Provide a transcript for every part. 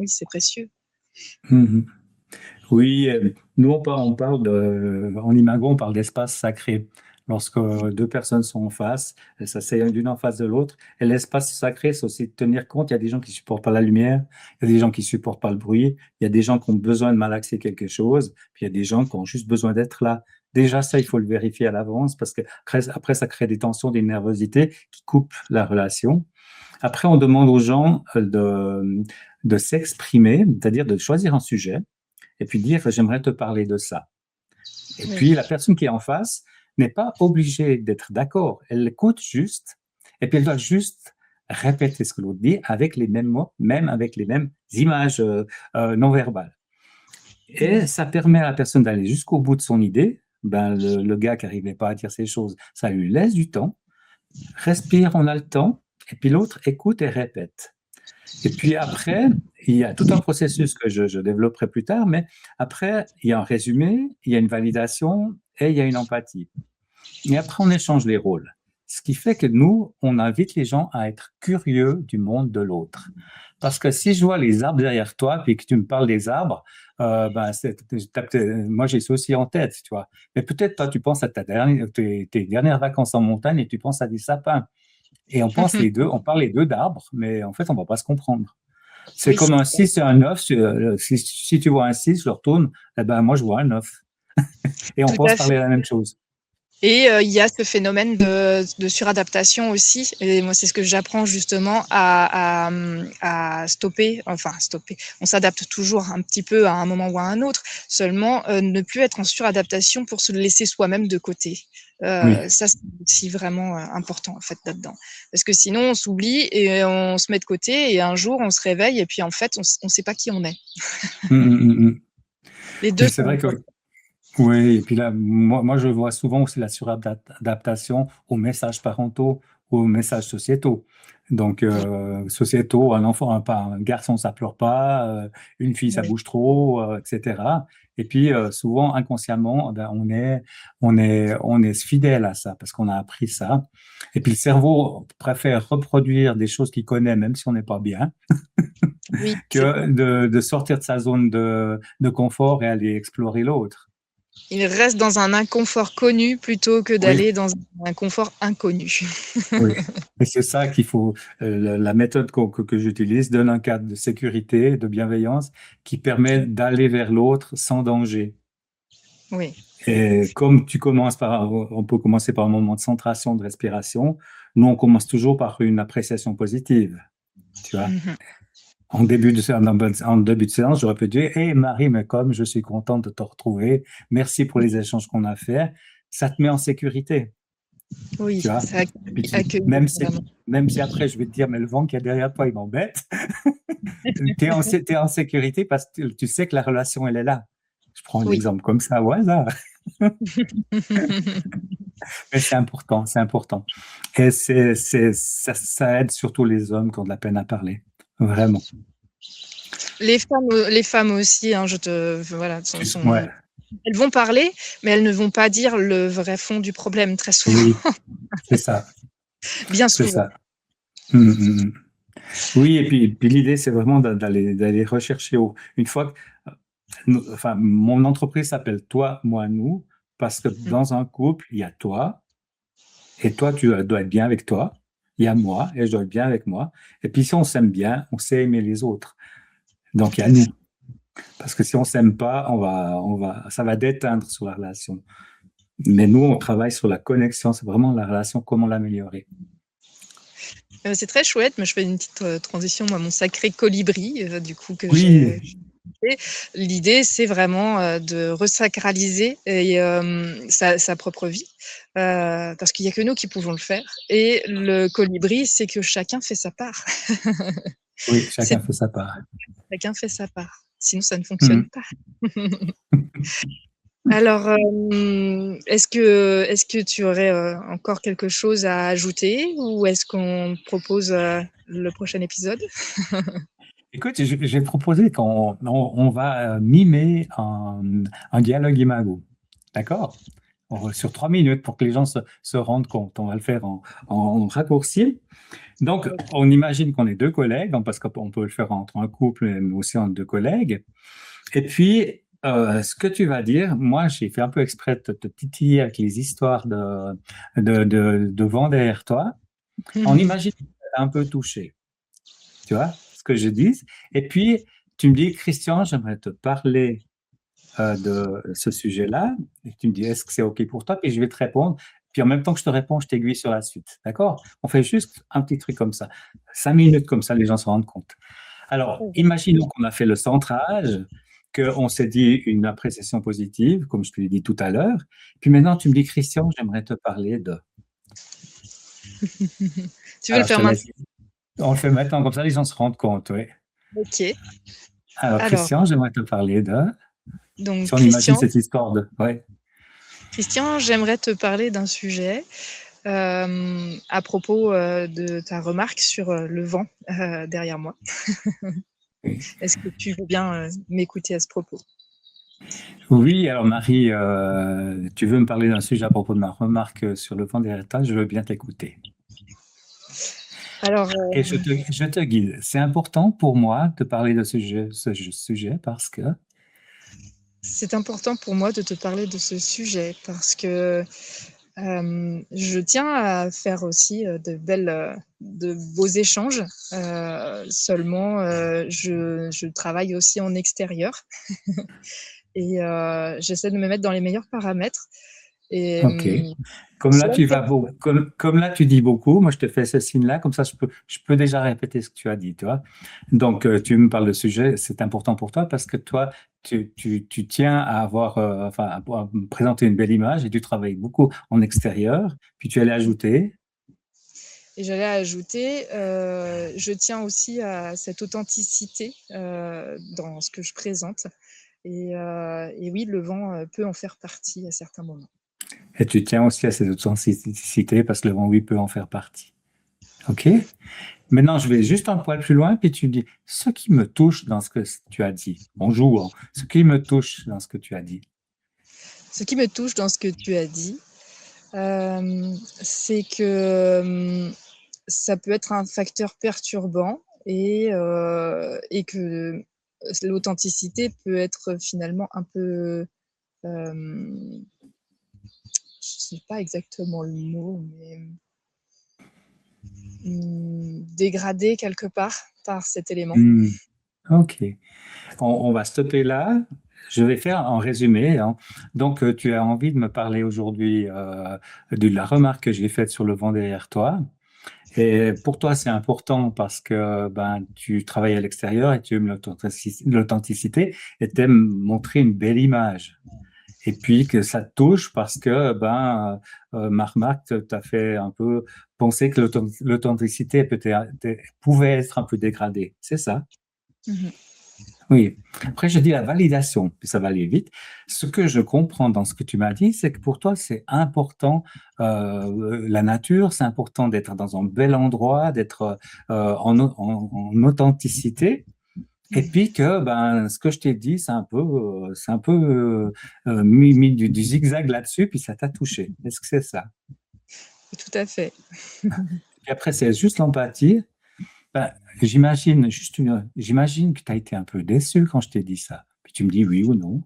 oui, c'est précieux. Mhm. Oui, nous on parle en imago, on parle d'espace sacré. Lorsque deux personnes sont en face, elles s'asseyent l'une en face de l'autre, et l'espace sacré, c'est aussi de tenir compte. Il y a des gens qui supportent pas la lumière, il y a des gens qui supportent pas le bruit, il y a des gens qui ont besoin de malaxer quelque chose, puis il y a des gens qui ont juste besoin d'être là. Déjà, ça, il faut le vérifier à l'avance parce que après, ça crée des tensions, des nervosités qui coupent la relation. Après, on demande aux gens de s'exprimer, c'est-à-dire de choisir un sujet et puis dire j'aimerais te parler de ça. Et Oui. puis la personne qui est en face n'est pas obligée d'être d'accord. Elle écoute juste et puis elle doit juste répéter ce que l'autre dit avec les mêmes mots, même avec les mêmes images non verbales. Et ça permet à la personne d'aller jusqu'au bout de son idée. Ben, le gars qui n'arrivait pas à dire ces choses, ça lui laisse du temps. Respire, on a le temps. Et puis l'autre écoute et répète. Et puis après, il y a tout un processus que je développerai plus tard, mais après, il y a un résumé, il y a une validation et il y a une empathie. Et après, on échange les rôles. Ce qui fait que nous, on invite les gens à être curieux du monde de l'autre. Parce que si je vois les arbres derrière toi, puis que tu me parles des arbres, moi j'ai ça aussi en tête, tu vois. Mais peut-être toi, tu penses à tes dernières vacances en montagne et tu penses à des sapins. Et on pense les deux, on parle les deux d'arbres, mais en fait, on va pas se comprendre. C'est Oui, comme un 6 et un 9. Si tu vois un 6, je retourne, eh ben, moi, je vois un 9. Et on tout pense à fait. parler la même chose. Et il y a ce phénomène de suradaptation aussi. Et moi, c'est ce que j'apprends justement à stopper. Enfin, stopper. On s'adapte toujours un petit peu à un moment ou à un autre. Seulement, ne plus être en suradaptation pour se laisser soi-même de côté. Oui. Ça, c'est aussi vraiment important en fait là-dedans. Parce que sinon, on s'oublie et on se met de côté. Et un jour, on se réveille et puis en fait, on sait pas qui on est. Hum, hum, hum, hum. Les deux Mais c'est sont vrai que, importants. oui, et puis là, moi, je vois souvent aussi la suradaptation aux messages parentaux, aux messages sociétaux. Donc, sociétaux, un enfant, un garçon, ça pleure pas, une fille, ça Oui. bouge trop, etc. Et puis, souvent, inconsciemment, ben, on est fidèle à ça parce qu'on a appris ça. Et puis, le cerveau préfère reproduire des choses qu'il connaît, même si on n'est pas bien, Oui, c'est que de sortir de sa zone de confort et aller explorer l'autre. il reste dans un inconfort connu plutôt que Oui, d'aller dans un confort inconnu. oui. Et c'est ça qu'il faut. La méthode que j'utilise donne un cadre de sécurité, de bienveillance qui permet d'aller vers l'autre sans danger. Oui. Et comme on peut commencer par un moment de centration, de respiration. Nous, on commence toujours par une appréciation positive. Tu vois, Mmh. en début de séance, j'aurais pu dire, Hé Marie, mais comme je suis contente de te retrouver, merci pour les échanges qu'on a fait. Ça te met en sécurité. Oui, Tu vois. c'est Et puis accueillir vraiment. même si après je vais te dire, mais le vent qu'il y a derrière toi, il m'embête, t'es en sécurité parce que tu sais que la relation, elle est là. Je prends un Oui. exemple comme ça au hasard, mais c'est important, c'est important. Et ça aide surtout les hommes qui ont de la peine à parler, vraiment. Les femmes aussi, hein, voilà, Ouais, elles vont parler, mais elles ne vont pas dire le vrai fond du problème très souvent, oui, c'est ça, bien c'est souvent. ça. Hum, hum, hum. Oui, et puis l'idée, c'est vraiment d'aller rechercher une fois que enfin, mon entreprise s'appelle Toi, moi, nous, parce que Mmh. dans un couple, il y a toi, et toi, tu dois être bien avec toi. Il y a moi, et je dois être bien avec moi. Et puis, si on s'aime bien, on sait aimer les autres. Tout Donc, il y a à fait. nous. Parce que si on s'aime pas, ça va déteindre sur la relation. Mais nous, on travaille sur la connexion. C'est vraiment la relation, comment l'améliorer. C'est très chouette, mais je fais une petite, transition, moi, mon sacré colibri, du coup, que j'ai Oui, fait. L'idée, c'est vraiment, de resacraliser et sa propre vie, parce qu'il y a que nous qui pouvons le faire et le colibri, c'est que chacun fait sa part. oui, C'est chacun fait sa part. chacun fait sa part, sinon ça ne fonctionne Mhm. pas. Alors, est-ce que tu aurais, encore quelque chose à ajouter ou est-ce qu'on propose, le prochain épisode? Écoute, j'ai proposé qu'on on va mimer un dialogue imago. D'accord? sur 3 minutes pour que les gens se rendent compte. On va le faire en raccourci. Donc, on imagine qu'on est deux collègues, hein, parce qu'on peut le faire entre un couple, mais aussi entre deux collègues. Et puis, ce que tu vas dire, moi, j'ai fait un peu exprès de te titiller avec les histoires de vent derrière toi. On imagine que tu es un peu touché, tu vois, ce que je dis. Et puis, tu me dis, Christian, j'aimerais te parler de ce sujet-là. Et tu me dis, est-ce que c'est OK pour toi? Puis je vais te répondre. Puis en même temps que je te réponds, je t'aiguille sur la suite. D'accord? On fait juste un petit truc comme ça. 5 minutes comme ça, les gens se rendent compte. Alors, imaginons qu'on a fait le centrage, qu'on s'est dit une appréciation positive, comme je te l'ai dit tout à l'heure. Puis maintenant, tu me dis, Christian, j'aimerais te parler de. Tu veux le Alors, je faire te laisse. maintenant? On le fait maintenant, comme ça, les gens se rendent compte, oui. Ok. Alors, Alors, Christian, j'aimerais te parler de. donc Si on imagine Christian, cette histoire de. Ouais. Christian, j'aimerais te parler d'un sujet à propos de ta remarque sur le vent derrière moi. Oui. Est-ce que tu veux bien m'écouter à ce propos? Oui, alors Marie, tu veux me parler d'un sujet à propos de ma remarque sur le vent derrière toi, je veux bien t'écouter. Alors, Et je te guide. C'est important pour moi de parler de ce sujet parce que. c'est important pour moi de te parler de ce sujet parce que je tiens à faire aussi de beaux échanges. Seulement, je travaille aussi en extérieur et j'essaie de me mettre dans les meilleurs paramètres. Et OK. Comme là, cela me tu fait vas beau, comme là, tu dis beaucoup, moi, je te fais ce signe-là, comme ça, je peux déjà répéter ce que tu as dit, tu vois. Donc, tu me parles de sujet, c'est important pour toi parce que toi, tu tiens à avoir, enfin, à me présenter une belle image et tu travailles beaucoup en extérieur, puis tu allais ajouter. Et j'allais ajouter, je tiens aussi à cette authenticité dans ce que je présente. Et oui, le vent peut en faire partie à certains moments. Et tu tiens aussi à cette authenticité parce que le vent, oui, peut en faire partie. OK? Maintenant, je vais juste un poil plus loin, puis tu me dis ce qui me touche dans ce que tu as dit. Bonjour. Ce qui me touche dans ce que tu as dit. Ce qui me touche dans ce que tu as dit, c'est que ça peut être un facteur perturbant et que l'authenticité peut être finalement un peu, je sais pas exactement le mot, mais dégradée quelque part par cet élément. Hmm, OK. On va stopper là. Je vais faire un résumé, hein. Donc, tu as envie de me parler aujourd'hui de la remarque que j'ai faite sur le vent derrière toi. Et pour toi, c'est important parce que ben, tu travailles à l'extérieur et tu aimes l'authenticité et tu aimes montrer une belle image. Et puis que ça te touche parce que ben, ma remarque t'a fait un peu penser que l'authenticité pouvait être un peu dégradée. C'est ça? Mmh. Oui. Après, je dis la validation, puis ça va aller vite. Ce que je comprends dans ce que tu m'as dit, c'est que pour toi, c'est important la nature, c'est important d'être dans un bel endroit, d'être en authenticité. Et puis que ben, ce que je t'ai dit, c'est un peu mis du zigzag là-dessus, puis ça t'a touché. Est-ce que c'est ça? Tout à fait. Puis après, c'est juste l'empathie. Ben, j'imagine que tu as été un peu déçu quand je t'ai dit ça. Puis tu me dis oui ou non.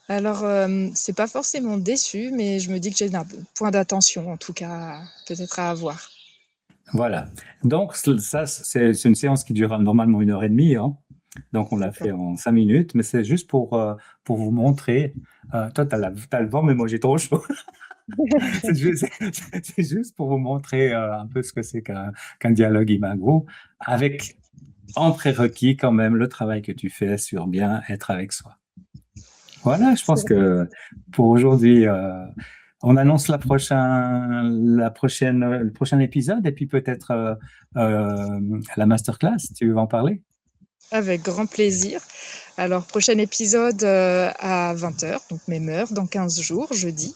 Alors, c'est pas forcément déçu, mais je me dis que j'ai un point d'attention, en tout cas, peut-être à avoir. Voilà. Donc, ça, c'est une séance qui dure normalement 1 heure et demie, hein. Donc, on l'a D'accord. fait en 5 minutes, mais c'est juste pour vous montrer. Toi, tu as le vent, mais moi, j'ai trop chaud. C'est juste pour vous montrer un peu ce que c'est qu'un dialogue imago, avec en prérequis quand même le travail que tu fais sur bien être avec soi. Voilà, je pense que pour aujourd'hui, on annonce le prochain épisode et puis peut-être la masterclass. Tu veux en parler? Avec grand plaisir. Alors, prochain épisode à 20h, donc même heure, dans 15 jours, jeudi.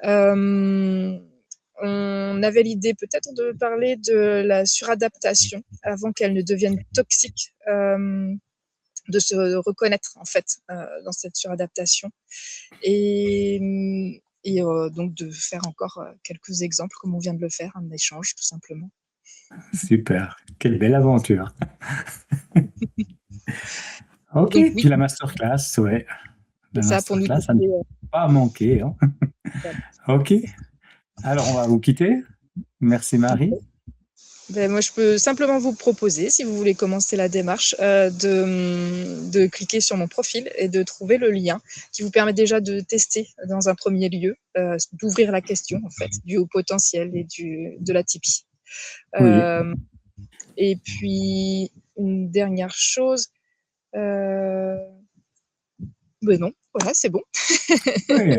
On avait l'idée peut-être de parler de la suradaptation avant qu'elle ne devienne toxique de se reconnaître en fait dans cette suradaptation et donc de faire encore quelques exemples comme on vient de le faire, un échange tout simplement. Super, quelle belle aventure. Ok, Donc oui, puis la masterclass, ouais. La c'est ça pour nous masterclass, ça ne donner, peut pas manquer, hein. Ok, alors on va vous quitter. Merci Marie. ben, moi je peux simplement vous proposer, si vous voulez commencer la démarche, de cliquer sur mon profil et de trouver le lien qui vous permet déjà de tester dans un premier lieu, d'ouvrir la question en fait du haut potentiel et de la Tipeee. Oui, Et puis une dernière chose, ben non, voilà, c'est bon. oui.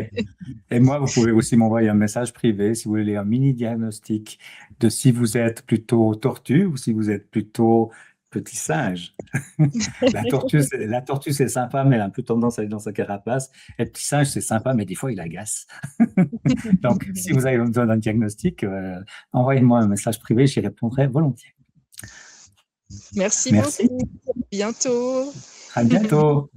Et moi, vous pouvez aussi m'envoyer un message privé si vous voulez un mini diagnostic de si vous êtes plutôt tortue ou si vous êtes plutôt petit singe. La tortue, c'est sympa, mais elle a un peu tendance à aller dans sa carapace. Et le petit singe, c'est sympa, mais des fois, il agace. Donc, si vous avez besoin d'un diagnostic, envoyez-moi un message privé, j'y répondrai volontiers. Merci Merci, beaucoup. À bientôt. à bientôt.